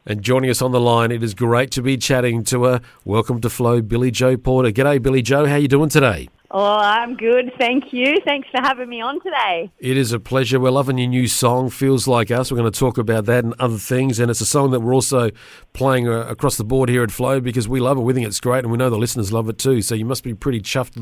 And joining us on the line, it is great to be chatting to her. Welcome to Flow, Billie-Jo Porter. G'day, Billie-Jo. How you doing today? Oh, I'm good, thank you. Thanks for having me on today. It is a pleasure. We're loving your new song, Feels Like Us. We're going to talk about that and other things. And it's a song that we're also playing across the board here at Flow because we love it. We think it's great and we know the listeners love it too. So you must be pretty chuffed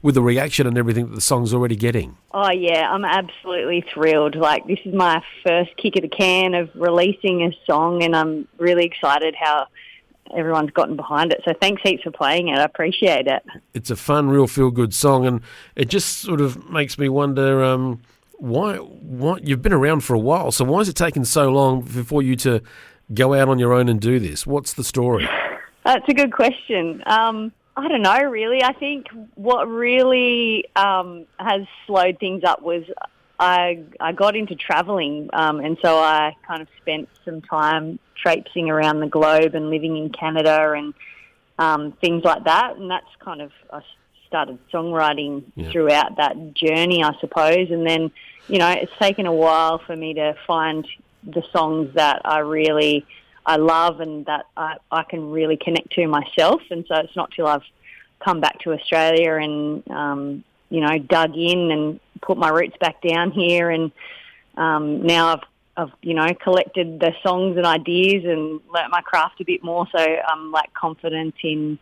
with the reaction and everything that the song's already getting. Oh, yeah, I'm absolutely thrilled. This is my first kick at the can of releasing a song, and I'm really excited how everyone's gotten behind it. So thanks heaps for playing it. I appreciate it. It's a fun, real feel-good song, and it just sort of makes me wonder why you've been around for a while, so why has it taken so long for you to go out on your own and do this? What's the story? That's a good question. I don't know, really. I think what really has slowed things up was I got into travelling, and so I kind of spent some time traipsing around the globe and living in Canada and things like that. And that's kind of, I started songwriting throughout that journey, I suppose. And then, it's taken a while for me to find the songs that I love and that I can really connect to myself. And so it's not till I've come back to Australia and, dug in and put my roots back down here. And now I've collected the songs and ideas and learnt my craft a bit more. So I'm confident in,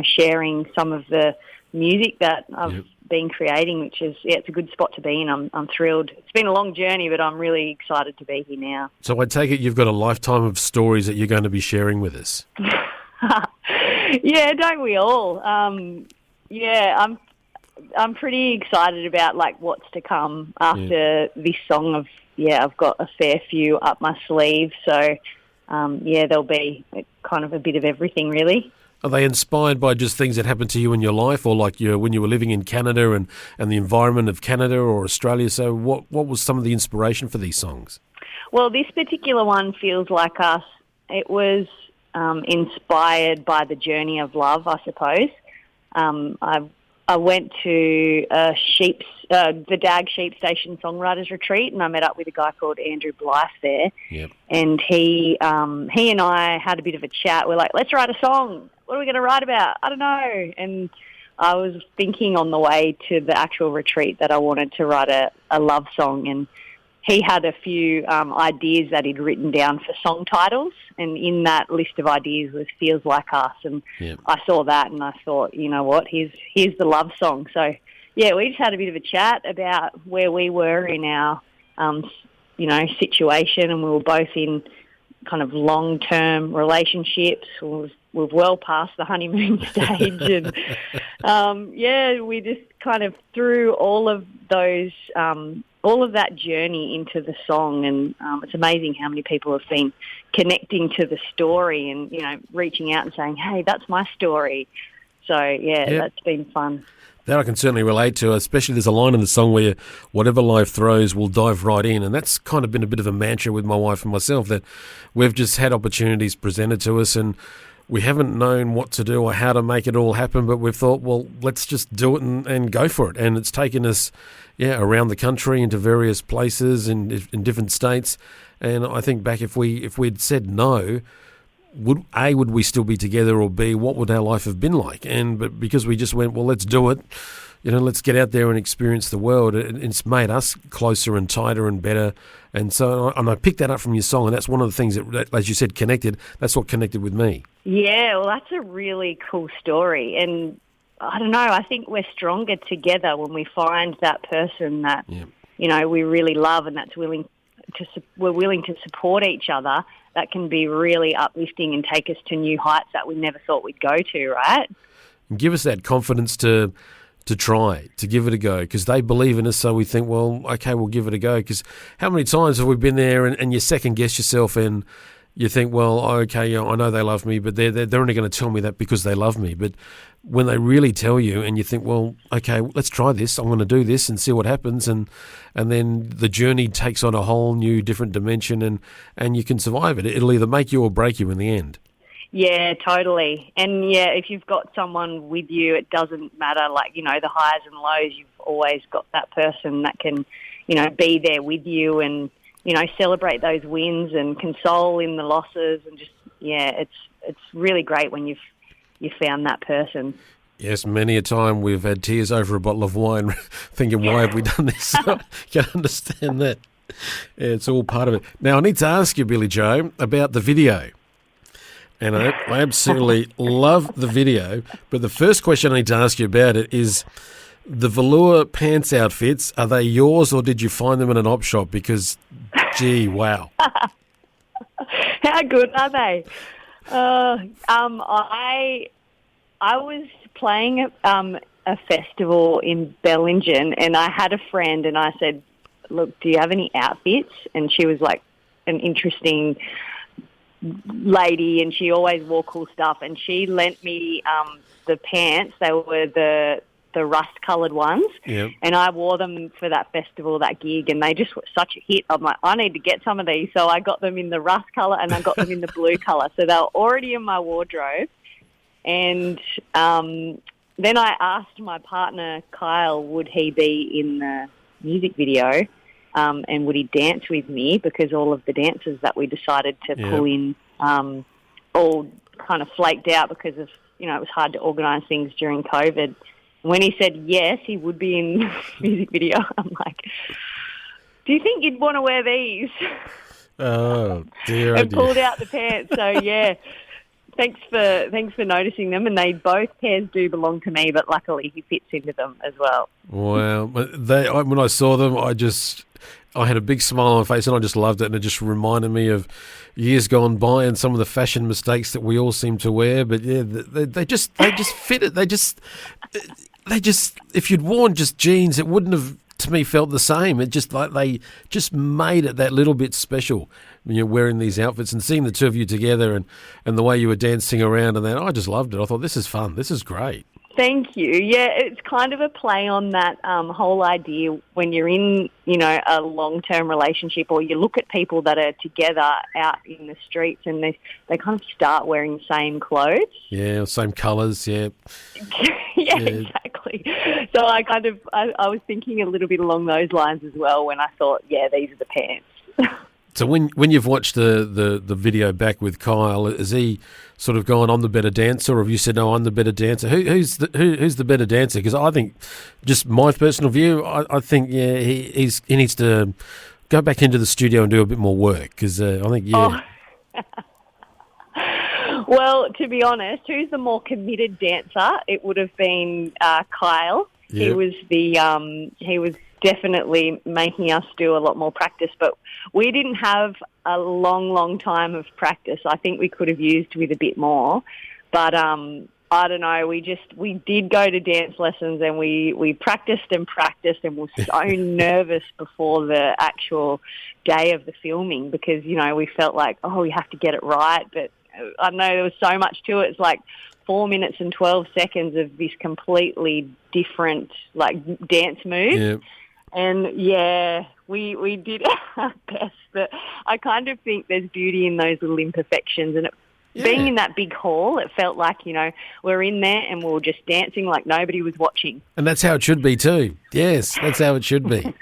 sharing some of the music that I've been creating, which is, it's a good spot to be in. I'm thrilled. It's been a long journey, but I'm really excited to be here now. So I take it you've got a lifetime of stories that you're going to be sharing with us. Yeah, don't we all? I'm pretty excited about what's to come after this song. I've got a fair few up my sleeve. So, there'll be kind of a bit of everything, really. Are they inspired by just things that happened to you in your life, or when you were living in Canada and the environment of Canada or Australia? So what was some of the inspiration for these songs? Well, this particular one, Feels Like Us, it was inspired by the journey of love, I suppose. I went to the Dag Sheep Station Songwriters Retreat, and I met up with a guy called Andrew Blyth there. Yep. And he and I had a bit of a chat. We're like, let's write a song. What are we going to write about? I don't know. And I was thinking on the way to the actual retreat that I wanted to write a love song, and he had a few ideas that he'd written down for song titles, and in that list of ideas was Feels Like Us, and I saw that and I thought, you know what, here's the love song. So, we just had a bit of a chat about where we were in our, situation, and we were both in kind of long-term relationships. We've well past the honeymoon stage, and we just kind of threw all of those all of that journey into the song, and it's amazing how many people have been connecting to the story and, reaching out and saying, hey, that's my story. So, that's been fun. That I can certainly relate to, especially there's a line in the song where whatever life throws, we'll dive right in. And that's kind of been a bit of a mantra with my wife and myself, that we've just had opportunities presented to us and we haven't known what to do or how to make it all happen, but we've thought, well, let's just do it and go for it. And it's taken us, around the country into various places in different states. And I think back, if we'd said no, would we still be together, or B, what would our life have been like? But because we just went, well, let's do it, let's get out there and experience the world. It's made us closer and tighter and better. And so, I picked that up from your song, and that's one of the things that, as you said, connected. That's what connected with me. Yeah, well, that's a really cool story. And I don't know, I think we're stronger together when we find that person that, we really love and that's we're willing to support each other. That can be really uplifting and take us to new heights that we never thought we'd go to, right? And give us that confidence to try, to give it a go, because they believe in us, so we think, well, okay, we'll give it a go. Because how many times have we been there and you second-guess yourself and you think, well, okay, I know they love me, but they're only going to tell me that because they love me. But when they really tell you and you think, well, okay, let's try this, I'm going to do this and see what happens, and then the journey takes on a whole new, different dimension, and you can survive it. It'll either make you or break you in the end. Yeah, totally. And if you've got someone with you, it doesn't matter, the highs and lows, you've always got that person that can, be there with you and celebrate those wins and console in the losses, and just it's really great when you've found that person. Yes, many a time we've had tears over a bottle of wine thinking, why have we done this? I can understand that. Yeah, it's all part of it. Now, I need to ask you, Billie-Jo, about the video. And I absolutely love the video. But the first question I need to ask you about it is the velour pants outfits. Are they yours or did you find them in an op shop? Because, gee, wow. How good are they? I was playing a festival in Bellingen, and I had a friend, and I said, look, do you have any outfits? And she was like an interesting lady, and she always wore cool stuff, and she lent me the pants. They were the rust-coloured ones, yep. And I wore them for that festival, that gig, and they just were such a hit. I'm like, I need to get some of these, so I got them in the rust colour, and I got them in the blue colour, so they were already in my wardrobe. And then I asked my partner, Kyle, would he be in the music video and would he dance with me, because all of the dancers that we decided to pull in all kind of flaked out because of, it was hard to organise things during COVID. When he said yes, he would be in the music video, I'm like, do you think you'd want to wear these? Oh, dear. And pulled out the pants, so yeah. Thanks for noticing them, and both pairs do belong to me, but luckily he fits into them as well. Wow. When I saw them, I had a big smile on my face, and I just loved it, and it just reminded me of years gone by and some of the fashion mistakes that we all seem to wear. But yeah, they just fit it. They just, if you'd worn just jeans, it wouldn't have, to me, felt the same. It just like they just made it that little bit special when you're wearing these outfits and seeing the two of you together and the way you were dancing around and that. I just loved it. I thought, this is fun. This is great. Thank you. Yeah, it's kind of a play on that whole idea when you're in, a long-term relationship, or you look at people that are together out in the streets and they kind of start wearing the same clothes. Yeah, same colours, yeah. yeah, exactly. So I was thinking a little bit along those lines as well when I thought, yeah, these are the pants. So when you've watched the video back with Kyle, has he sort of gone, I'm the better dancer, or have you said, no, I'm the better dancer? Who's the better dancer? Because I think, just my personal view, I think, yeah, he needs to go back into the studio and do a bit more work, because I think, yeah. Oh. Well, to be honest, who's the more committed dancer? It would have been Kyle. Yep. He was definitely making us do a lot more practice, but we didn't have a long time of practice. I think we could have used with a bit more, but I don't know, we did go to dance lessons, and we practiced and were so nervous before the actual day of the filming, because we felt like, we have to get it right, but I don't know, there was so much to it. It's like 4 minutes and 12 seconds of this completely different dance move. Yep. And, yeah, we did our best, but I kind of think there's beauty in those little imperfections. And being in that big hall, it felt like, we're in there and we were just dancing like nobody was watching. And that's how it should be too. Yes, that's how it should be.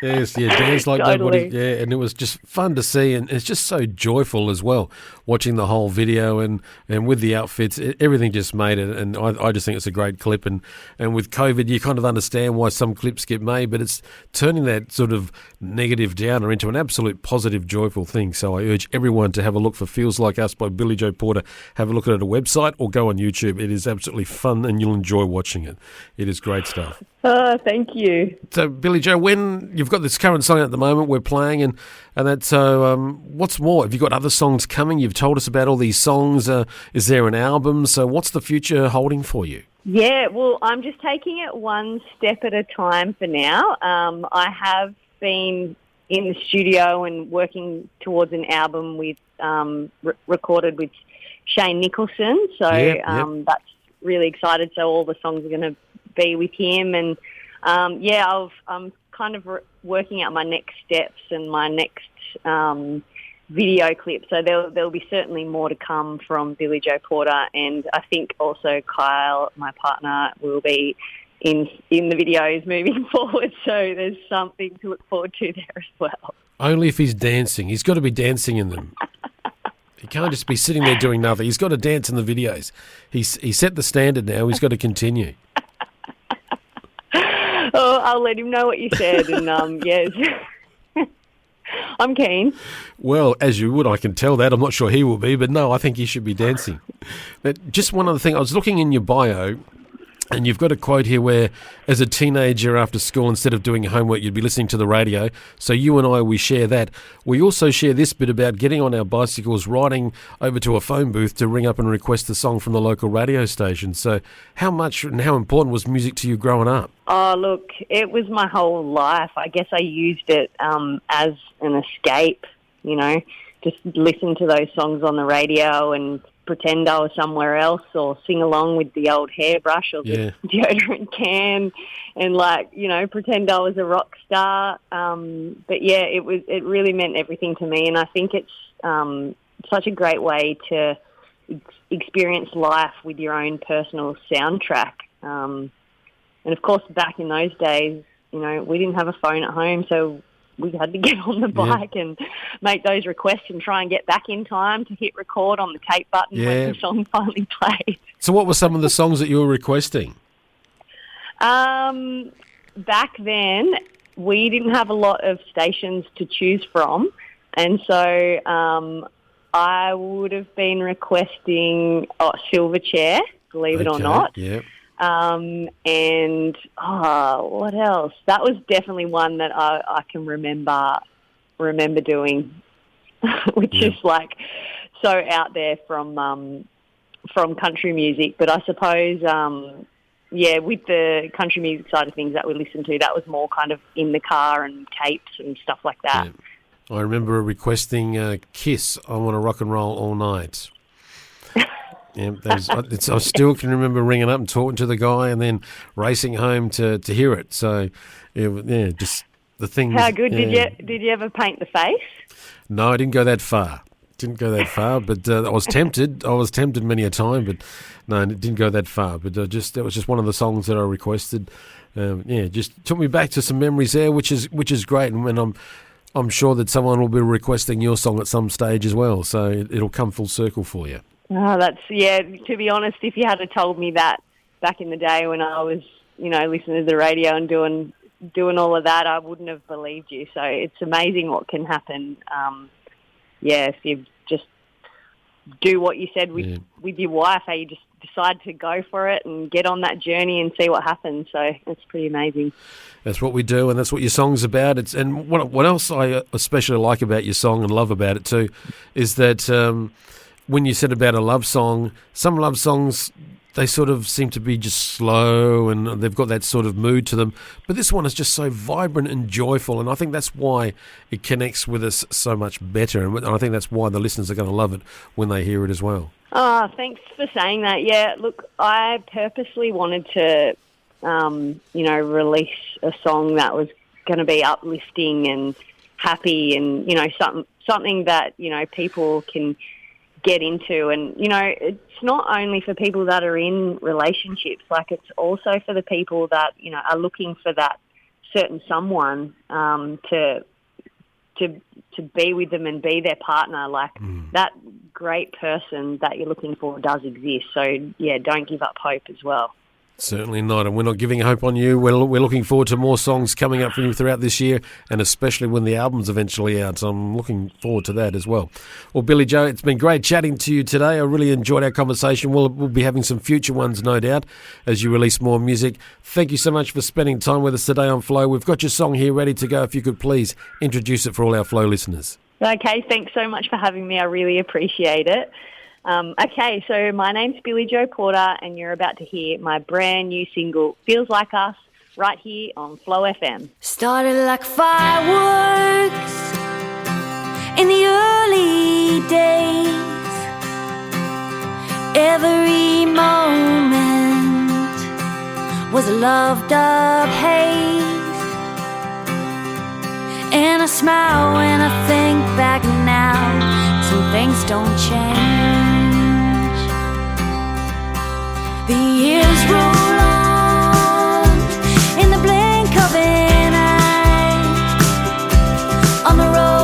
Yes, yeah, dance like totally. Nobody. Yeah, and it was just fun to see, and it's just so joyful as well, watching the whole video and with the outfits, everything just made it, and I just think it's a great clip, and with COVID, you kind of understand why some clips get made, but it's turning that sort of negative downer into an absolute positive, joyful thing. So I urge everyone to have a look for Feels Like Us by Billie-Jo Porter. Have a look at it at a website or go on YouTube. It is absolutely fun, and you'll enjoy watching it. It is great stuff. Oh, thank you. So, Billie-Jo, when you've got this current song at the moment, we're playing, and that's what's more? Have you got other songs coming? You've told us about all these songs. Is there an album? So, what's the future holding for you? Yeah, well, I'm just taking it one step at a time for now. I have been in the studio and working towards an album with recorded with Shane Nicholson. So that's really excited. So all the songs are going to be with him, and I'm kind of working out my next steps and my next video clip. So there'll be certainly more to come from Billie-Jo Porter, and I think also Kyle, my partner, will be in the videos moving forward. So there's something to look forward to there as well. Only if he's dancing. He's got to be dancing in them. He can't just be sitting there doing nothing. He's got to dance in the videos. He set the standard now. He's got to continue. Oh, I'll let him know what you said, and yes, I'm keen. Well, as you would, I can tell that. I'm not sure he will be, but no, I think he should be dancing. But just one other thing. I was looking in your bio, and you've got a quote here where, as a teenager after school, instead of doing homework, you'd be listening to the radio. So you and I, we share that. We also share this bit about getting on our bicycles, riding over to a phone booth to ring up and request a song from the local radio station. So how much and how important was music to you growing up? Oh, look, it was my whole life. I guess I used it as an escape, just listen to those songs on the radio and pretend I was somewhere else, or sing along with the old hairbrush or the deodorant can, and pretend I was a rock star. But yeah, it really meant everything to me, and I think it's such a great way to experience life with your own personal soundtrack. And of course, back in those days, we didn't have a phone at home, so we had to get on the bike and make those requests and try and get back in time to hit record on the tape button when the song finally played. So what were some of the songs that you were requesting? Back then, we didn't have a lot of stations to choose from, and so I would have been requesting Silverchair, believe it or not. Yeah. And what else? That was definitely one that I can remember doing, which is so out there from country music. But I suppose, with the country music side of things that we listened to, that was more kind of in the car and tapes and stuff like that. Yeah. I remember requesting Kiss, I Want to Rock and Roll All Night. Yeah, I still can remember ringing up and talking to the guy and then racing home to hear it. So, just the thing. How good did you ever paint the face? No, I didn't go that far. But I was tempted. I was tempted many a time, but no, it didn't go that far. But that was just one of the songs that I requested. Just took me back to some memories there, which is great. And I'm sure that someone will be requesting your song at some stage as well. So it'll come full circle for you. Oh, to be honest, if you had told me that back in the day when I was, listening to the radio and doing all of that, I wouldn't have believed you. So it's amazing what can happen. If you just do what you said with your wife, how you just decide to go for it and get on that journey and see what happens. So it's pretty amazing. That's what we do, and that's what your song's about. And what else I especially like about your song and love about it too is that when you said about a love song, some love songs, they sort of seem to be just slow and they've got that sort of mood to them. But this one is just so vibrant and joyful, and I think that's why it connects with us so much better. And I think that's why the listeners are going to love it when they hear it as well. Oh, thanks for saying that. Yeah, look, I purposely wanted to, release a song that was going to be uplifting and happy and, something that, people can get into. And it's not only for people that are in relationships, it's also for the people that are looking for that certain someone to be with them and be their partner. That great person that you're looking for does exist. So don't give up hope as well. Certainly not, and we're not giving hope on you. We're looking forward to more songs coming up from you throughout this year, and especially when the album's eventually out. So I'm looking forward to that as well. Well, Billie-Jo, it's been great chatting to you today. I really enjoyed our conversation. We'll be having some future ones, no doubt, as you release more music. Thank you so much for spending time with us today on Flow. We've got your song here ready to go. If you could please introduce it for all our Flow listeners. Okay, thanks so much for having me. I really appreciate it. Okay, so my name's Billie-Jo Porter, and you're about to hear my brand new single, Feels Like Us, right here on Flow FM. Started like fireworks in the early days. Every moment was a loved up haze. And I smile when I think back now. Some things don't change. The years roll on in the blink of an eye. On the road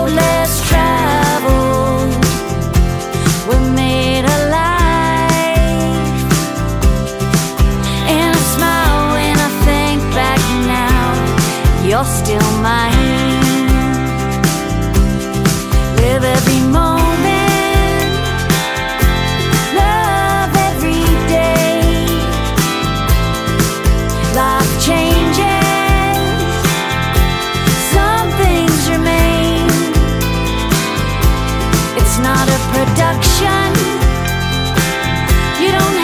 not a production. You don't